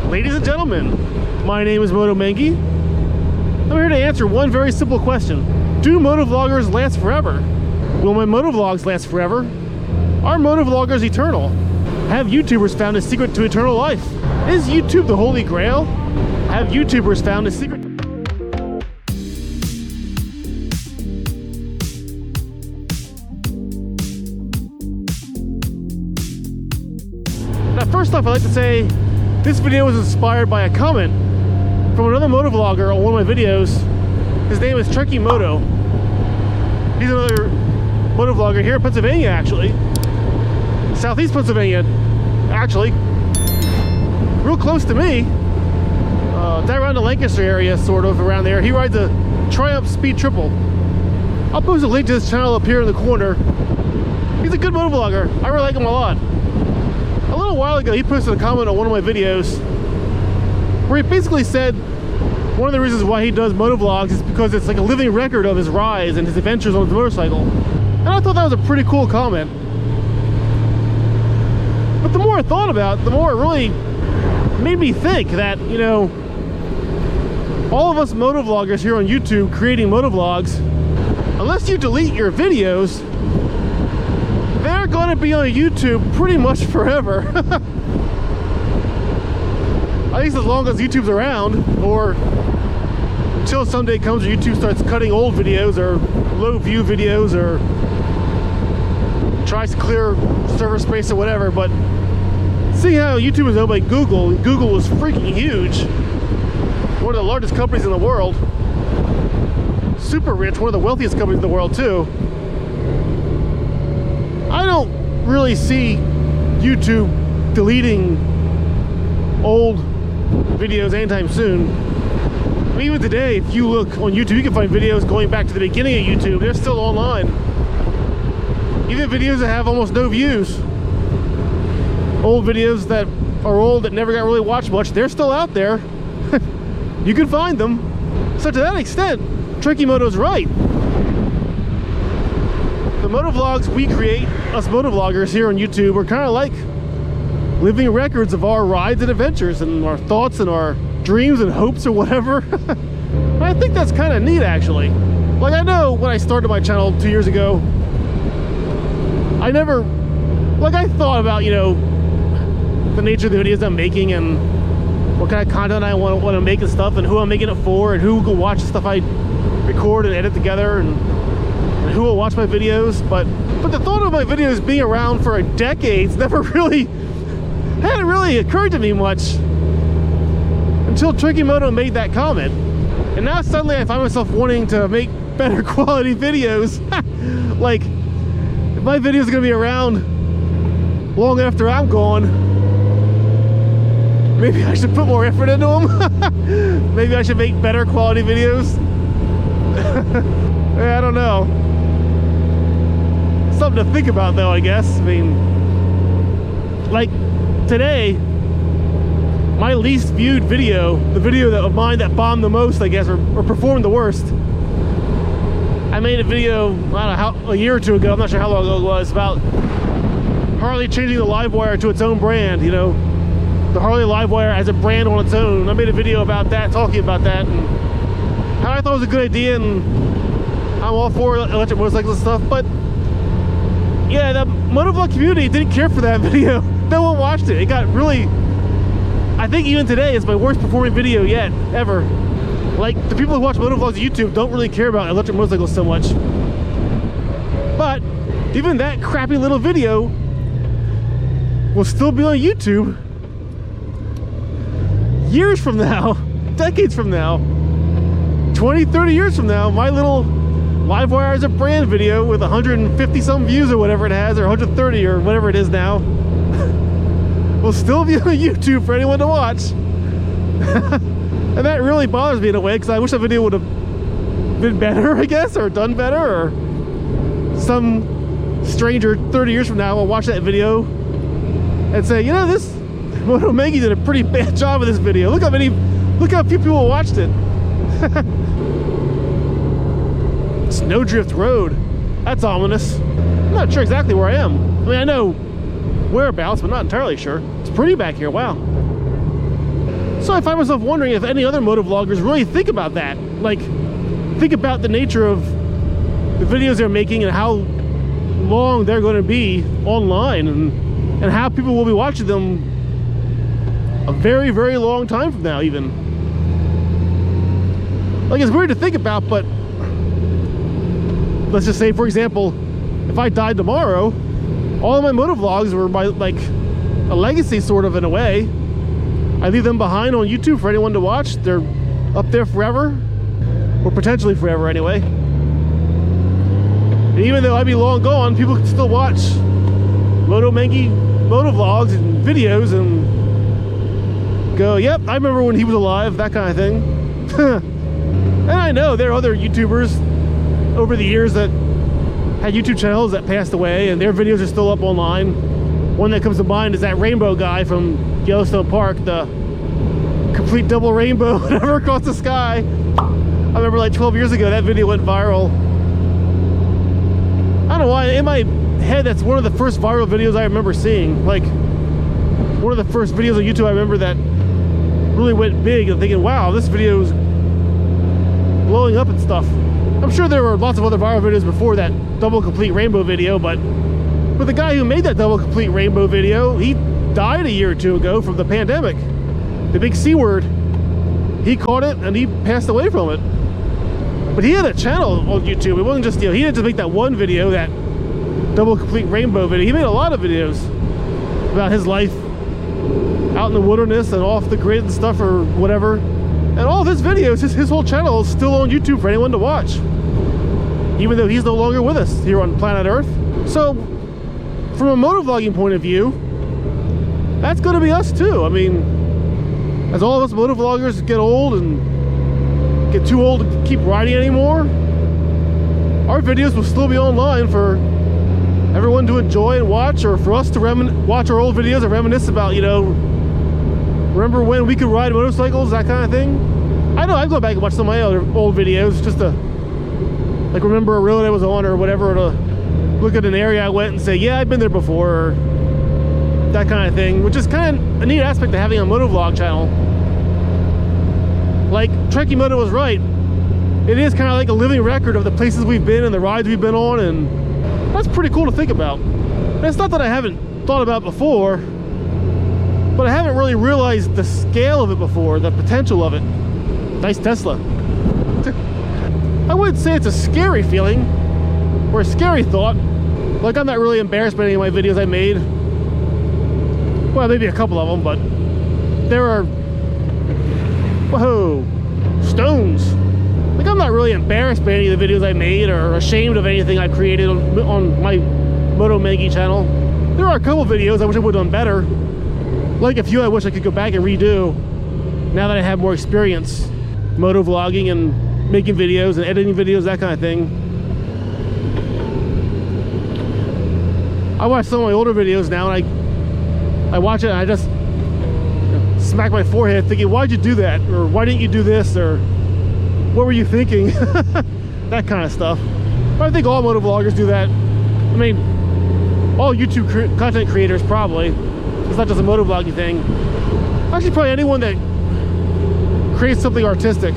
Ladies and gentlemen, my name is Moto Mengy. I'm here to answer one very simple question. Do motovloggers last forever? Will my motovlogs last forever? Are motovloggers eternal? Have YouTubers found a secret to eternal life? Is YouTube the holy grail? Have YouTubers found a secret? Now, first off, I'd like to say this video was inspired by a comment from another motovlogger on one of my videos. His name is TrekkieMoto. He's another motovlogger here in Pennsylvania, actually. Southeast Pennsylvania, actually. Real close to me. Down around the Lancaster area, sort of, around there. He rides a Triumph Speed Triple. I'll post a link to his channel up here in the corner. He's a good motovlogger. I really like him a lot. A little while ago, he posted a comment on one of my videos where he basically said one of the reasons why he does motovlogs is because it's like a living record of his rides and his adventures on his motorcycle. And I thought that was a pretty cool comment. But the more I thought about it, the more it really made me think that, you know, all of us motovloggers here on YouTube creating motovlogs, unless you delete your videos, they're going to be on YouTube pretty much forever. At least as long as YouTube's around, or until someday comes where YouTube starts cutting old videos or low view videos or tries to clear server space or whatever. But seeing how YouTube is owned by Google, Google is freaking huge. One of the largest companies in the world. Super rich, one of the wealthiest companies in the world too. I don't really see YouTube deleting old videos anytime soon. I mean, even today, if you look on YouTube, you can find videos going back to the beginning of YouTube. They're still online. Even videos that have almost no views. Old videos that are old that never got really watched much, they're still out there. You can find them. So to that extent, TrekkieMoto's right. The motovlogs we create, us motovloggers here on YouTube, are kind of like living records of our rides and adventures and our thoughts and our dreams and hopes or whatever. I think that's kind of neat, actually. Like, I know when I started my channel 2 years ago, I never, like, I thought about, you know, the nature of the videos I'm making and what kind of content I want to make and stuff, and who I'm making it for, and who will watch the stuff I record and edit together, and who will watch my videos. But the thought of my videos being around for decades hadn't really occurred to me much until TrekkieMoto made that comment. And now suddenly I find myself wanting to make better quality videos. Like, if my videos are gonna be around long after I'm gone, maybe I should put more effort into them. Maybe I should make better quality videos. I don't know. Something to think about, though, I guess. I mean, like today, my least viewed video, the video of mine that bombed the most, I guess, or performed the worst. I made a video, I don't know, a year or two ago, I'm not sure how long ago it was, about Harley changing the live wire to its own brand, you know. The Harley Livewire as a brand on its own. I made a video about that, talking about that, and how I thought it was a good idea, and I'm all for electric motorcycles and stuff. But yeah, the motovlog community didn't care for that video. No one watched it. It got really, I think even today, it's my worst performing video yet, ever. Like, the people who watch motovlogs on YouTube don't really care about electric motorcycles so much. But even that crappy little video will still be on YouTube years from now, decades from now, 20, 30 years from now. My little Livewire as a brand video with 150 some views or whatever it has, or 130 or whatever it is now, will still be on YouTube for anyone to watch. And that really bothers me in a way, because I wish that video would have been better, I guess, or done better, or some stranger 30 years from now will watch that video and say, you know, this Moto Mengy did a pretty bad job of this video. Look how few people watched it. Snowdrift Road. That's ominous. I'm not sure exactly where I am. I mean, I know whereabouts, but not entirely sure. It's pretty back here. Wow. So I find myself wondering if any other motovloggers really think about that. Like, think about the nature of the videos they're making and how long they're going to be online, and how people will be watching them a very, very long time from now even. Like, it's weird to think about, but let's just say, for example, if I died tomorrow, all of my motovlogs were my, like, a legacy sort of in a way. I leave them behind on YouTube for anyone to watch. They're up there forever, or potentially forever anyway. And even though I'd be long gone, people can still watch Moto Mengy motovlogs and videos and go, yep, I remember when he was alive, that kind of thing. And I know there are other YouTubers over the years that had YouTube channels that passed away, and their videos are still up online. One that comes to mind is that rainbow guy from Yellowstone Park, the complete double rainbow whatever across the sky. I remember like 12 years ago that video went viral. I don't know why, in my head that's one of the first viral videos I remember seeing. Like, one of the first videos on YouTube I remember that really went big, and thinking, wow, this video is blowing up and stuff. I'm sure there were lots of other viral videos before that double complete rainbow video, but the guy who made that double complete rainbow video, he died a year or two ago from the pandemic. The big C word. He caught it and he passed away from it. But he had a channel on YouTube. It wasn't just, you know, he didn't just make that one video, that double complete rainbow video. He made a lot of videos about his life out in the wilderness and off the grid and stuff or whatever. And all of his videos, his whole channel is still on YouTube for anyone to watch, even though he's no longer with us here on planet Earth. So from a motovlogging point of view, that's going to be us too. I mean, as all of us motovloggers get old and get too old to keep riding anymore, our videos will still be online for everyone to enjoy and watch, or for us to watch our old videos and reminisce about, you know, remember when we could ride motorcycles, that kind of thing. I know I've gone back and watched some of my other old videos just to, like, remember a road I was on or whatever, to look at an area I went and say, yeah, I've been there before, or that kind of thing, which is kind of a neat aspect of having a motovlog channel. Like, TrekkieMoto was right. It is kind of like a living record of the places we've been and the rides we've been on, and that's pretty cool to think about. And it's not that I haven't thought about before, but I haven't really realized the scale of it before, the potential of it. Nice Tesla. I wouldn't say it's a scary feeling or a scary thought. Like, I'm not really embarrassed by any of my videos I made. Well, maybe a couple of them, but there are, whoa, stones. Like, I'm not really embarrassed by any of the videos I made or ashamed of anything I created on my Moto Mengy channel. There are a couple videos I wish I would have done better. Like a few I wish I could go back and redo now that I have more experience motovlogging and making videos and editing videos, that kind of thing. I watch some of my older videos now, and I watch it and I just smack my forehead thinking, why'd you do that? Or why didn't you do this? Or what were you thinking? That kind of stuff. But I think all motovloggers do that. I mean, all YouTube content creators probably. It's not just a motovlogging thing. Actually, probably anyone that creates something artistic.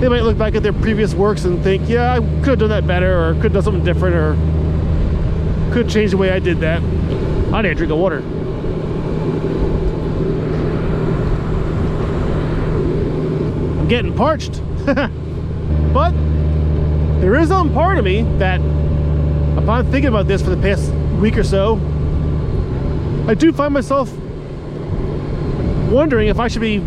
They might look back at their previous works and think, yeah, I could have done that better, or could have done something different, or could change the way I did that. I need a drink of water. I'm getting parched. But there is some part of me that, upon thinking about this for the past week or so, I do find myself wondering if I should be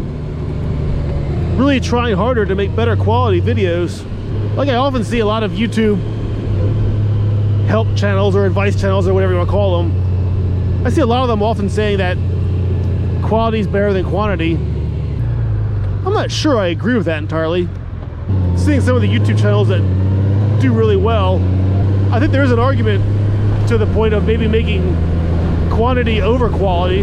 really trying harder to make better quality videos. Like, I often see a lot of YouTube help channels or advice channels or whatever you want to call them. I see a lot of them often saying that quality is better than quantity. I'm not sure I agree with that entirely. Seeing some of the YouTube channels that do really well, I think there is an argument to the point of maybe making quantity over quality,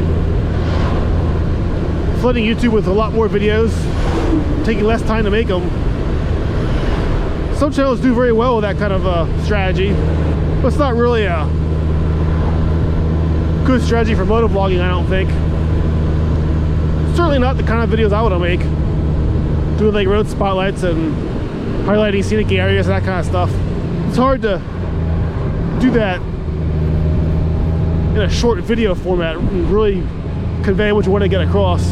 flooding YouTube with a lot more videos, taking less time to make them. Some channels do very well with that kind of strategy, but it's not really a good strategy for motovlogging, I don't think. certainly not the kind of videos I want to make. Doing like road spotlights and highlighting scenic areas and that kind of stuff. It's hard to do that in a short video format and really convey what you want to get across.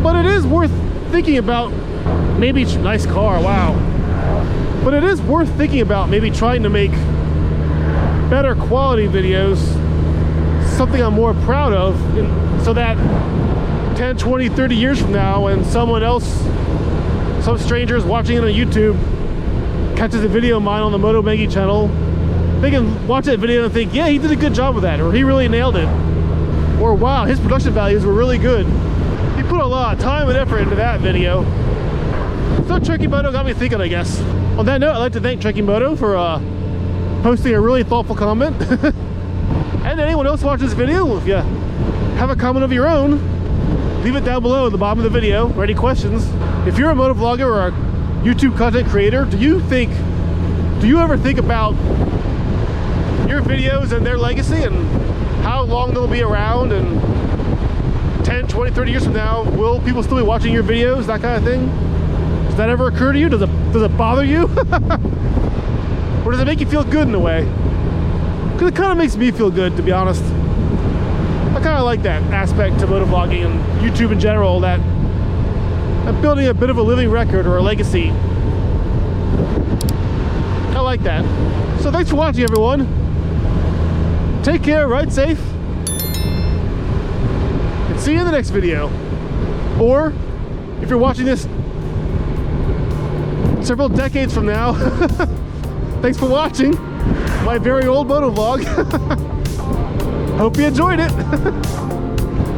But it is worth thinking about maybe, nice car, wow. But it is worth thinking about maybe trying to make better quality videos, something I'm more proud of, so that 10, 20, 30 years from now, when someone else, some strangers watching it on YouTube, catches a video of mine on the Moto Mengy channel, they can watch that video and think, yeah, he did a good job with that, or he really nailed it, or wow, his production values were really good. He put a lot of time and effort into that video. So TrekkieMoto got me thinking, I guess. On that note, I'd like to thank TrekkieMoto for posting a really thoughtful comment. And anyone else watching this video, if you have a comment of your own, leave it down below at the bottom of the video or any questions. If you're a motovlogger or a YouTube content creator, do you ever think about your videos and their legacy and how long they'll be around, and 10, 20, 30 years from now, will people still be watching your videos, that kind of thing? Does that ever occur to you? Does it bother you? Or does it make you feel good in a way? Because it kind of makes me feel good, to be honest. I kind of like that aspect to motovlogging and YouTube in general, that I'm building a bit of a living record or a legacy. I like that. So thanks for watching, everyone. Take care, ride safe, and see you in the next video. Or if you're watching this several decades from now, thanks for watching my very old motovlog. Hope you enjoyed it.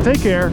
Take care.